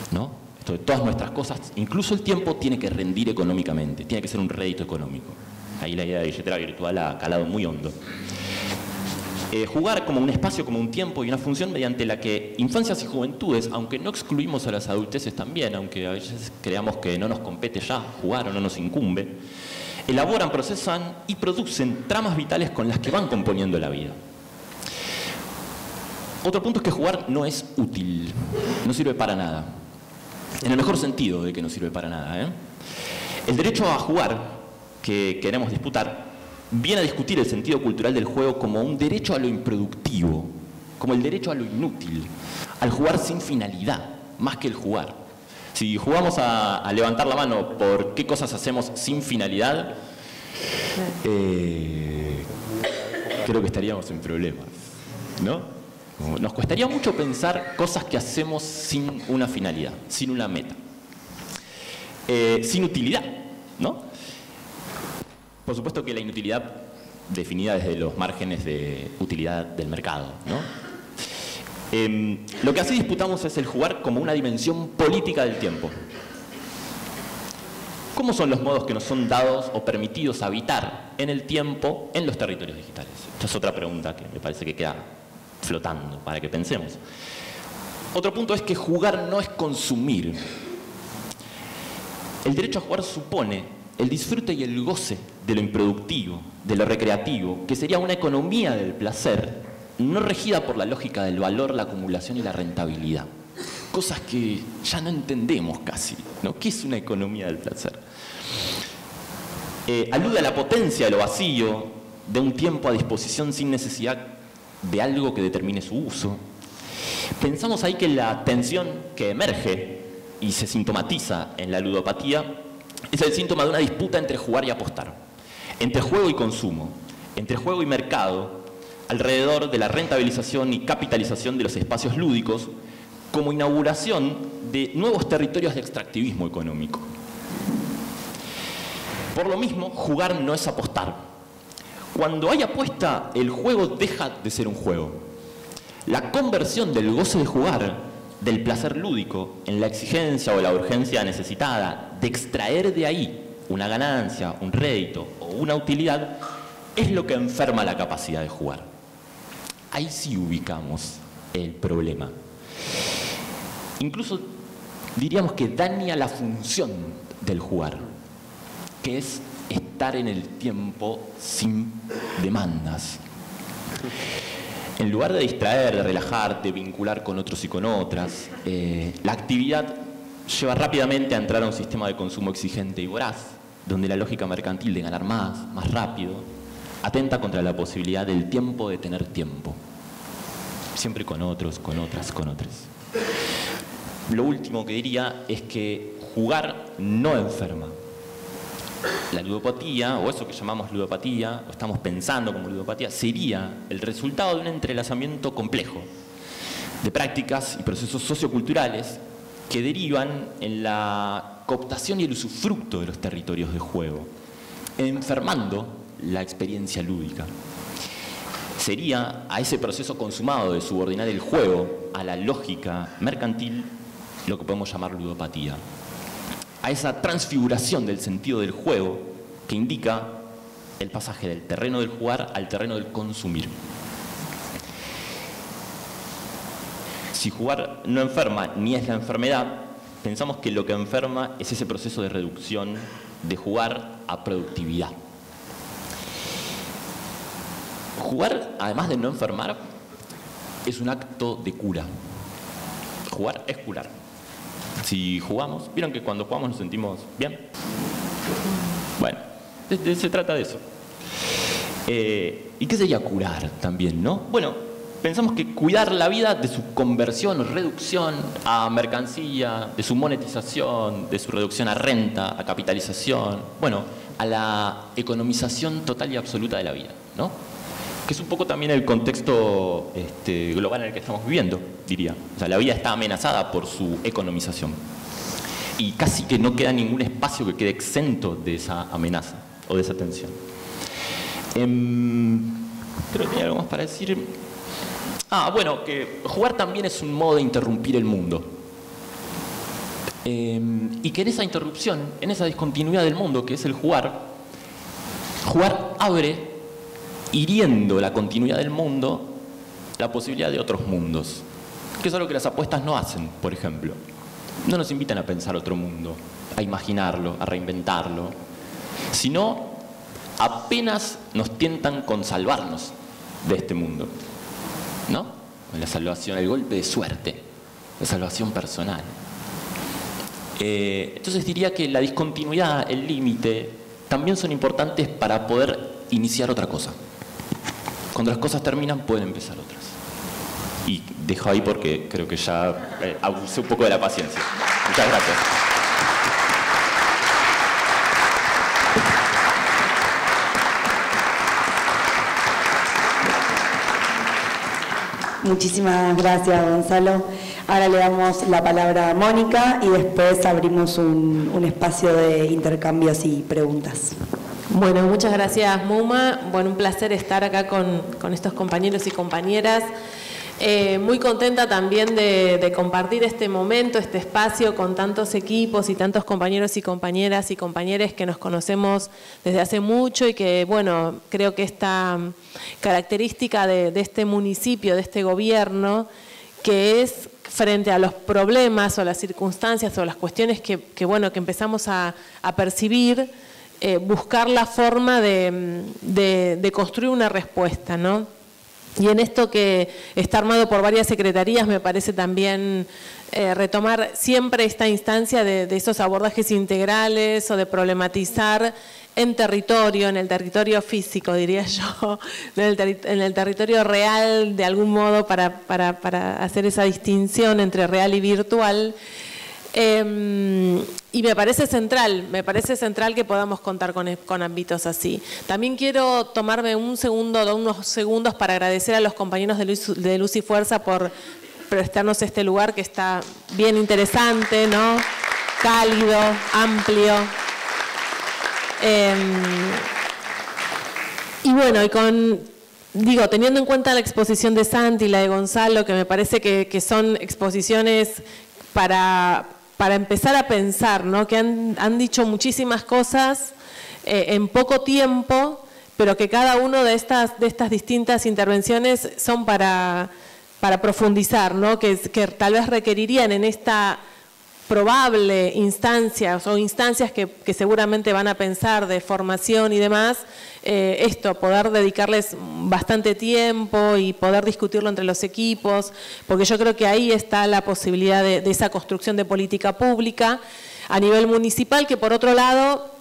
¿no? Esto de todas nuestras cosas, incluso el tiempo tiene que rendir económicamente, tiene que ser un rédito económico. Ahí la idea de billetera virtual ha calado muy hondo. Jugar como un espacio, como un tiempo y una función mediante la que infancias y juventudes, aunque no excluimos a las adulteces también, aunque a veces creamos que no nos compete ya jugar o no nos incumbe, elaboran, procesan y producen tramas vitales con las que van componiendo la vida. Otro punto es que jugar no es útil, no sirve para nada. En el mejor sentido de que no sirve para nada, ¿eh? El derecho a jugar que queremos disputar, viene a discutir el sentido cultural del juego como un derecho a lo improductivo, como el derecho a lo inútil, al jugar sin finalidad, más que el jugar. Si jugamos a levantar la mano por qué cosas hacemos sin finalidad, creo que estaríamos en problemas, ¿no? Nos costaría mucho pensar cosas que hacemos sin una finalidad, sin una meta, sin utilidad, ¿no? Por supuesto que la inutilidad definida desde los márgenes de utilidad del mercado, ¿no? Lo que así disputamos es el jugar como una dimensión política del tiempo. ¿Cómo son los modos que nos son dados o permitidos habitar en el tiempo en los territorios digitales? Esta es otra pregunta que me parece que queda flotando para que pensemos. Otro punto es que jugar no es consumir. El derecho a jugar supone el disfrute y el goce de lo improductivo, de lo recreativo, que sería una economía del placer, no regida por la lógica del valor, la acumulación y la rentabilidad. Cosas que ya no entendemos casi, ¿no? ¿Qué es una economía del placer? Alude a la potencia de lo vacío, de un tiempo a disposición sin necesidad de algo que determine su uso. Pensamos ahí que la tensión que emerge y se sintomatiza en la ludopatía es el síntoma de una disputa entre jugar y apostar, entre juego y consumo, entre juego y mercado, alrededor de la rentabilización y capitalización de los espacios lúdicos como inauguración de nuevos territorios de extractivismo económico. Por lo mismo, jugar no es apostar. Cuando hay apuesta, el juego deja de ser un juego. La conversión del goce de jugar, del placer lúdico, en la exigencia o la urgencia necesitada de extraer de ahí una ganancia, un rédito o una utilidad, es lo que enferma la capacidad de jugar. Ahí sí ubicamos el problema. Incluso diríamos que daña la función del jugar, que es estar en el tiempo sin demandas. En lugar de distraer, de relajar, de vincular con otros y con otras, la actividad lleva rápidamente a entrar a un sistema de consumo exigente y voraz, donde la lógica mercantil de ganar más rápido, atenta contra la posibilidad del tiempo de tener tiempo. Siempre con otros, con otras, con otros. Lo último que diría es que jugar no enferma. La ludopatía, o eso que llamamos ludopatía, o estamos pensando como ludopatía, sería el resultado de un entrelazamiento complejo de prácticas y procesos socioculturales que derivan en la cooptación y el usufructo de los territorios de juego, enfermando la experiencia lúdica. Sería a ese proceso consumado de subordinar el juego a la lógica mercantil lo que podemos llamar ludopatía. A esa transfiguración del sentido del juego que indica el pasaje del terreno del jugar al terreno del consumir. Si jugar no enferma ni es la enfermedad, pensamos que lo que enferma es ese proceso de reducción de jugar a productividad. Jugar, además de no enfermar, es un acto de cura. Jugar es curar. Si jugamos, ¿vieron que cuando jugamos nos sentimos bien? Bueno, se trata de eso. ¿Y qué sería curar también, no? Bueno, pensamos que cuidar la vida de su conversión o reducción a mercancía, de su monetización, de su reducción a renta, a capitalización, bueno, a la economización total y absoluta de la vida, ¿no? Que es un poco también el contexto global en el que estamos viviendo, diría. O sea, la vida está amenazada por su economización. Y casi que no queda ningún espacio que quede exento de esa amenaza o de esa tensión. Creo que tenía algo más para decir. Bueno, que jugar también es un modo de interrumpir el mundo. Y que en esa interrupción, en esa discontinuidad del mundo que es el jugar abre, hiriendo la continuidad del mundo, la posibilidad de otros mundos. Que es algo que las apuestas no hacen, por ejemplo. No nos invitan a pensar otro mundo, a imaginarlo, a reinventarlo, sino apenas nos tientan con salvarnos de este mundo, ¿no? La salvación, el golpe de suerte, la salvación personal. Entonces diría que la discontinuidad, el límite, también son importantes para poder iniciar otra cosa. Cuando las cosas terminan, pueden empezar otras. Y dejo ahí porque creo que ya abusé un poco de la paciencia. Muchas gracias. Muchísimas gracias, Gonzalo. Ahora le damos la palabra a Mónica y después abrimos un espacio de intercambios y preguntas. Bueno, muchas gracias, Muma. Bueno, un placer estar acá con estos compañeros y compañeras. Muy contenta también de compartir este momento, este espacio con tantos equipos y tantos compañeros y compañeras y compañeros que nos conocemos desde hace mucho y que, bueno, creo que esta característica de este municipio, de este gobierno, que es frente a los problemas o las circunstancias o las cuestiones que empezamos a percibir, buscar la forma de construir una respuesta, ¿no? Y en esto que está armado por varias secretarías me parece también retomar siempre esta instancia de esos abordajes integrales o de problematizar en territorio, en el territorio físico, diría yo, en el territorio real, de algún modo, para hacer esa distinción entre real y virtual. Y me parece central que podamos contar con ámbitos así. También quiero tomarme unos segundos para agradecer a los compañeros de Luz y Fuerza por prestarnos este lugar que está bien interesante, ¿no? Cálido, amplio. Y bueno, teniendo en cuenta la exposición de Santi y la de Gonzalo, que me parece que son exposiciones para empezar a pensar, ¿no? Que han dicho muchísimas cosas en poco tiempo, pero que cada una de estas distintas intervenciones son para profundizar, ¿no? Que tal vez requerirían en esta probable instancias que seguramente van a pensar de formación y demás, poder dedicarles bastante tiempo y poder discutirlo entre los equipos, porque yo creo que ahí está la posibilidad de esa construcción de política pública a nivel municipal, que por otro lado,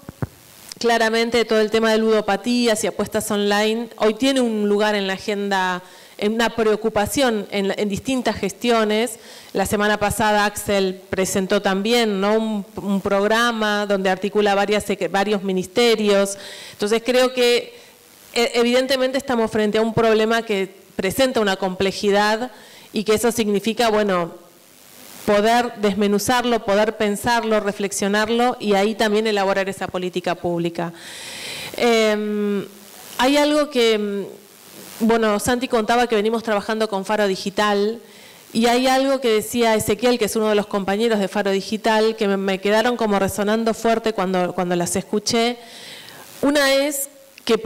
claramente todo el tema de ludopatías y apuestas online hoy tiene un lugar en la agenda, en una preocupación en distintas gestiones. La semana pasada Axel presentó también, ¿no? un programa donde articula varios ministerios. Entonces creo que evidentemente estamos frente a un problema que presenta una complejidad y que eso significa, bueno, poder desmenuzarlo, poder pensarlo, reflexionarlo y ahí también elaborar esa política pública. Hay algo que... Bueno, Santi contaba que venimos trabajando con Faro Digital y hay algo que decía Ezequiel, que es uno de los compañeros de Faro Digital, que me quedaron como resonando fuerte cuando las escuché. Una es que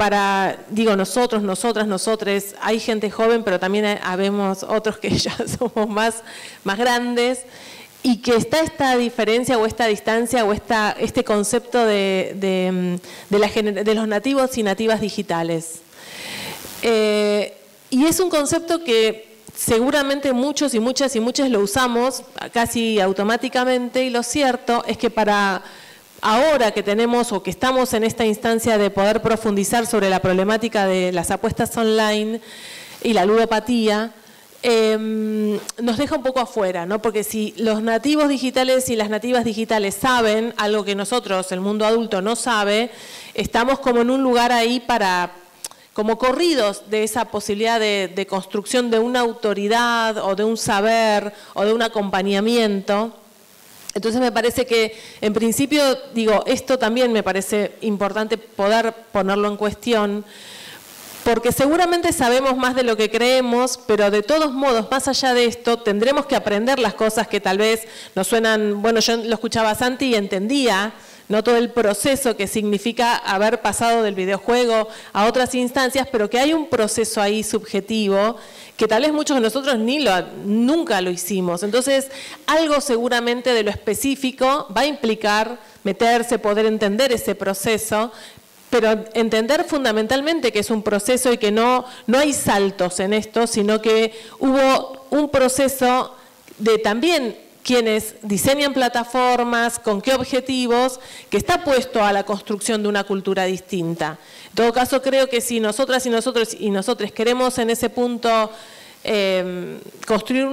nosotros, nosotres, hay gente joven, pero también habemos otros que ya somos más grandes, y que está esta diferencia o esta distancia o este concepto de los nativos y nativas digitales. Y es un concepto que seguramente muchos y muchas lo usamos casi automáticamente, y lo cierto es que para ahora que tenemos o que estamos en esta instancia de poder profundizar sobre la problemática de las apuestas online y la ludopatía, nos deja un poco afuera, ¿no? Porque si los nativos digitales y las nativas digitales saben algo que nosotros, el mundo adulto, no sabe, estamos como en un lugar ahí como corridos de esa posibilidad de construcción de una autoridad o de un saber o de un acompañamiento. Entonces me parece que, en principio, esto también me parece importante poder ponerlo en cuestión, porque seguramente sabemos más de lo que creemos, pero de todos modos, más allá de esto, tendremos que aprender las cosas que tal vez nos suenan, bueno, yo lo escuchaba a Santi y entendía, no todo el proceso que significa haber pasado del videojuego a otras instancias, pero que hay un proceso ahí subjetivo que tal vez muchos de nosotros nunca lo hicimos. Entonces, algo seguramente de lo específico va a implicar meterse, poder entender ese proceso, pero entender fundamentalmente que es un proceso y que no hay saltos en esto, sino que hubo un proceso de también quienes diseñan plataformas, con qué objetivos, que está puesto a la construcción de una cultura distinta. En todo caso, creo que si nosotras y nosotros queremos en ese punto construir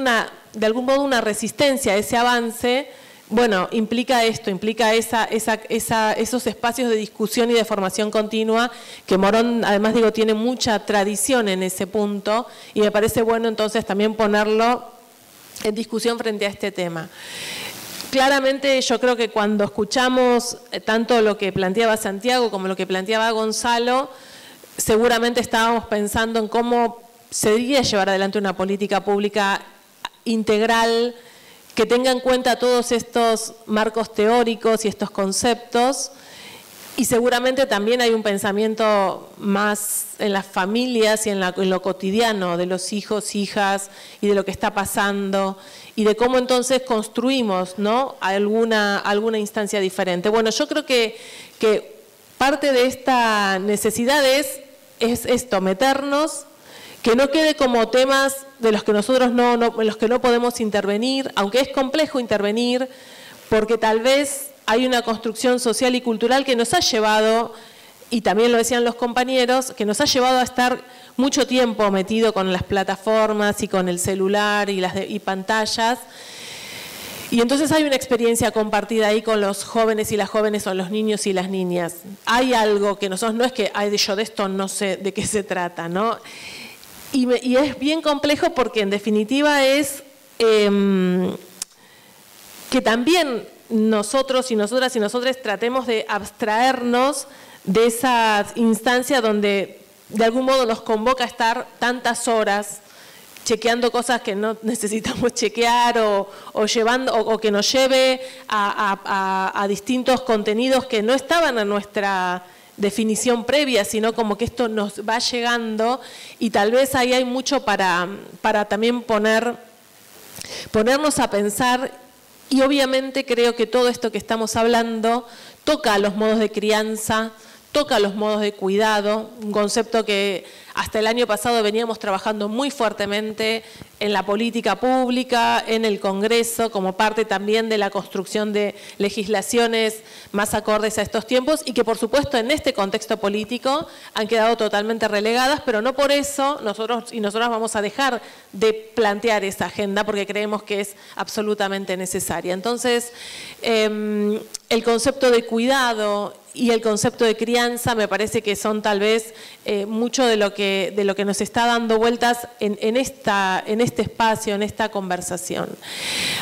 de algún modo una resistencia a ese avance, bueno, implica esto, implica esos espacios de discusión y de formación continua, que Morón, además tiene mucha tradición en ese punto, y me parece bueno entonces también ponerlo en discusión frente a este tema. Claramente yo creo que cuando escuchamos tanto lo que planteaba Santiago como lo que planteaba Gonzalo, seguramente estábamos pensando en cómo se debería llevar adelante una política pública integral que tenga en cuenta todos estos marcos teóricos y estos conceptos. Y seguramente también hay un pensamiento más en las familias y en lo cotidiano de los hijos, hijas y de lo que está pasando y de cómo entonces construimos, ¿no?, alguna instancia diferente. Bueno, yo creo que parte de esta necesidad es esto, meternos, que no quede como temas de los que nosotros en los que no podemos intervenir, aunque es complejo intervenir, porque tal vez hay una construcción social y cultural que nos ha llevado y también lo decían los compañeros, que nos ha llevado a estar mucho tiempo metido con las plataformas y con el celular y pantallas. Y entonces hay una experiencia compartida ahí con los jóvenes y las jóvenes o los niños y las niñas. Hay algo que nosotros, no es que yo de esto no sé de qué se trata, ¿no? Y es bien complejo porque en definitiva es que también nosotros y nosotras y nosotros tratemos de abstraernos de esa instancia donde de algún modo nos convoca a estar tantas horas chequeando cosas que no necesitamos chequear o llevando, o que nos lleve a distintos contenidos que no estaban a nuestra definición previa, sino como que esto nos va llegando y tal vez ahí hay mucho para también ponernos a pensar. Y obviamente creo que todo esto que estamos hablando toca los modos de crianza, toca los modos de cuidado, un concepto que hasta el año pasado veníamos trabajando muy fuertemente en la política pública, en el Congreso, como parte también de la construcción de legislaciones más acordes a estos tiempos y que por supuesto en este contexto político han quedado totalmente relegadas, pero no por eso nosotros y nosotras vamos a dejar de plantear esa agenda porque creemos que es absolutamente necesaria. Entonces, el concepto de cuidado y el concepto de crianza me parece que son tal vez mucho de lo que nos está dando vueltas en este espacio, en esta conversación.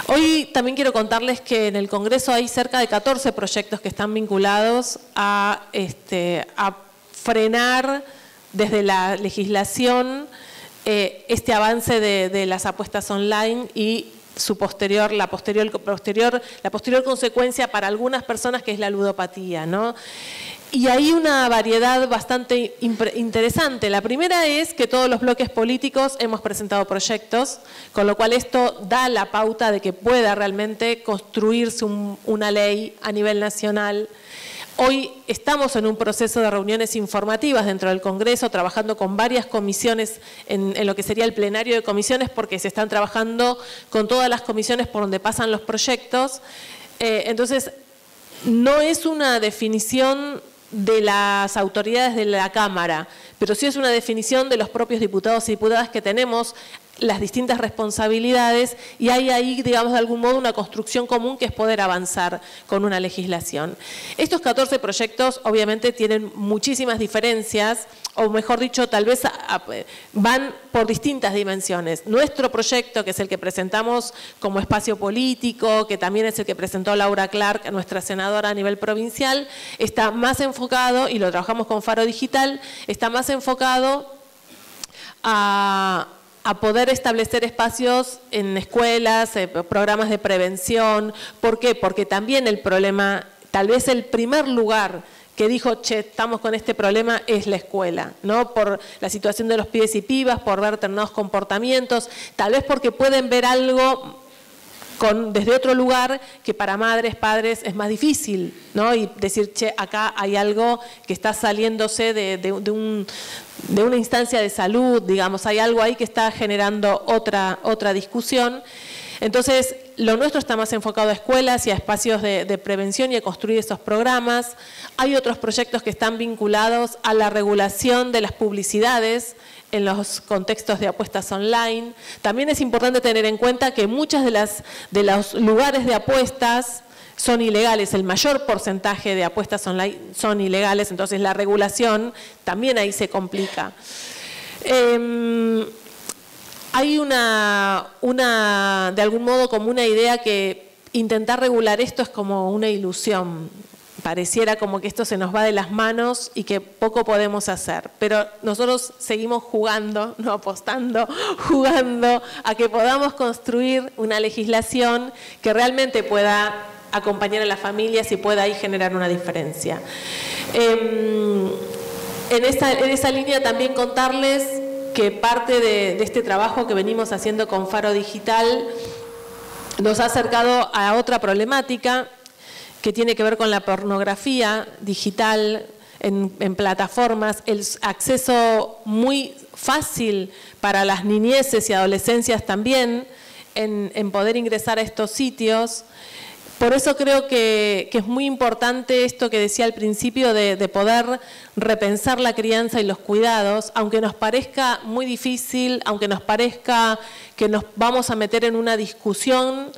Hoy también quiero contarles que en el Congreso hay cerca de 14 proyectos que están vinculados a frenar desde la legislación este avance de las apuestas online y la posterior consecuencia para algunas personas que es la ludopatía, ¿no? Y hay una variedad bastante interesante. La primera es que todos los bloques políticos hemos presentado proyectos, con lo cual esto da la pauta de que pueda realmente construirse una ley a nivel nacional. Hoy estamos en un proceso de reuniones informativas dentro del Congreso, trabajando con varias comisiones en lo que sería el plenario de comisiones, porque se están trabajando con todas las comisiones por donde pasan los proyectos. Entonces, no es una definición de las autoridades de la Cámara, pero sí es una definición de los propios diputados y diputadas que tenemos las distintas responsabilidades y hay ahí, digamos, de algún modo una construcción común que es poder avanzar con una legislación. Estos 14 proyectos obviamente tienen muchísimas diferencias, o mejor dicho, tal vez van por distintas dimensiones. Nuestro proyecto, que es el que presentamos como espacio político, que también es el que presentó Laura Clark, nuestra senadora a nivel provincial, está más enfocado, y lo trabajamos con Faro Digital, está más enfocado a poder establecer espacios en escuelas, programas de prevención. ¿Por qué? Porque también el problema, tal vez el primer lugar que dijo, che, estamos con este problema, es la escuela, ¿no? Por la situación de los pibes y pibas, por ver determinados comportamientos, tal vez porque pueden ver algo desde otro lugar que para madres, padres es más difícil, ¿no? Y decir, che, acá hay algo que está saliéndose de una instancia de salud, digamos, hay algo ahí que está generando otra discusión. Entonces, lo nuestro está más enfocado a escuelas y a espacios de prevención y a construir esos programas. Hay otros proyectos que están vinculados a la regulación de las publicidades en los contextos de apuestas online. También es importante tener en cuenta que muchas de los lugares de apuestas son ilegales, el mayor porcentaje de apuestas online son ilegales, entonces la regulación también ahí se complica. Hay de algún modo como una idea que intentar regular esto es como una ilusión. Pareciera como que esto se nos va de las manos y que poco podemos hacer. Pero nosotros seguimos jugando, no apostando, jugando a que podamos construir una legislación que realmente pueda acompañar a las familias y pueda ahí generar una diferencia. En esa línea también contarles que parte de este trabajo que venimos haciendo con Faro Digital nos ha acercado a otra problemática que tiene que ver con la pornografía digital en plataformas, el acceso muy fácil para las niñeces y adolescencias también en poder ingresar a estos sitios, Por eso creo que es muy importante esto que decía al principio de poder repensar la crianza y los cuidados, aunque nos parezca muy difícil, aunque nos parezca que nos vamos a meter en una discusión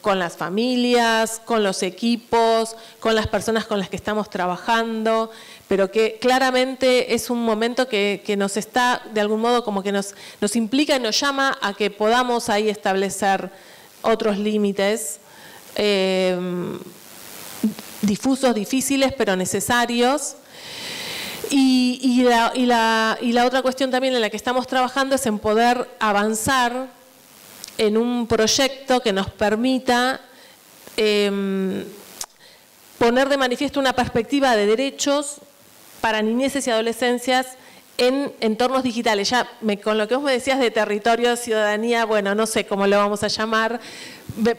con las familias, con los equipos, con las personas con las que estamos trabajando, pero que claramente es un momento que nos está, de algún modo, como que nos implica y nos llama a que podamos ahí establecer otros límites difusos, difíciles, pero necesarios. Y la otra cuestión también en la que estamos trabajando es en poder avanzar en un proyecto que nos permita poner de manifiesto una perspectiva de derechos para niñeces y adolescencias en entornos digitales. Ya con lo que vos me decías de territorio, ciudadanía, bueno, no sé cómo lo vamos a llamar,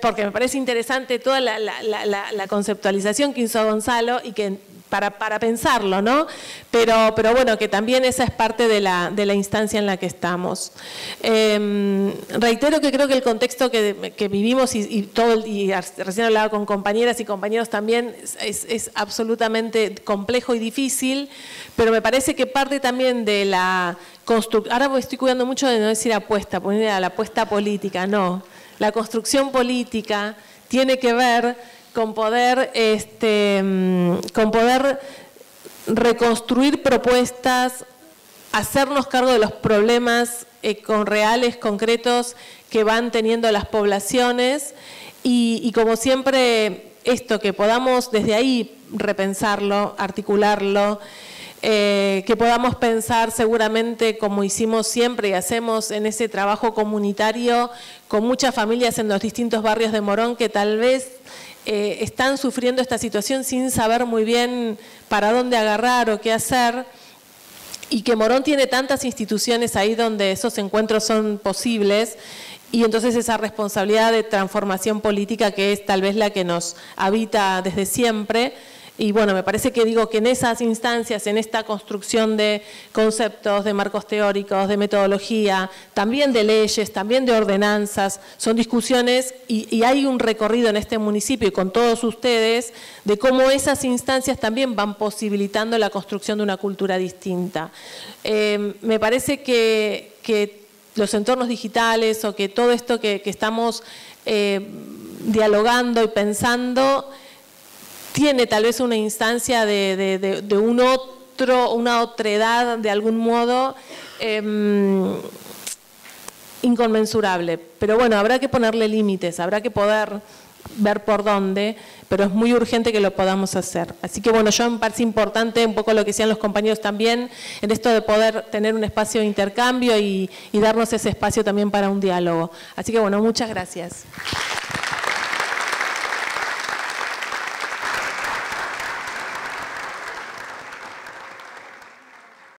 porque me parece interesante toda la conceptualización que hizo Gonzalo y que para pensarlo, ¿no? Pero bueno, que también esa es parte de la instancia en la que estamos. Reitero que creo que el contexto que vivimos y recién hablaba con compañeras y compañeros también es absolutamente complejo y difícil, pero me parece que parte también de la construcción, ahora me estoy cuidando mucho de no decir apuesta, poner a la apuesta política, no. La construcción política tiene que ver con poder reconstruir propuestas, hacernos cargo de los problemas reales, concretos que van teniendo las poblaciones y como siempre esto, que podamos desde ahí repensarlo, articularlo, que podamos pensar seguramente como hicimos siempre y hacemos en ese trabajo comunitario con muchas familias en los distintos barrios de Morón que tal vez están sufriendo esta situación sin saber muy bien para dónde agarrar o qué hacer, y que Morón tiene tantas instituciones ahí donde esos encuentros son posibles, y entonces esa responsabilidad de transformación política que es tal vez la que nos habita desde siempre. Y bueno, me parece que digo que en esas instancias, en esta construcción de conceptos, de marcos teóricos, de metodología, también de leyes, también de ordenanzas, son discusiones y hay un recorrido en este municipio y con todos ustedes de cómo esas instancias también van posibilitando la construcción de una cultura distinta. Me parece que los entornos digitales o que todo esto que estamos dialogando y pensando tiene tal vez una instancia de una otredad de algún modo inconmensurable. Pero bueno, habrá que ponerle límites, habrá que poder ver por dónde, pero es muy urgente que lo podamos hacer. Así que bueno, yo me parece importante un poco lo que decían los compañeros también, en esto de poder tener un espacio de intercambio y darnos ese espacio también para un diálogo. Así que bueno, muchas gracias.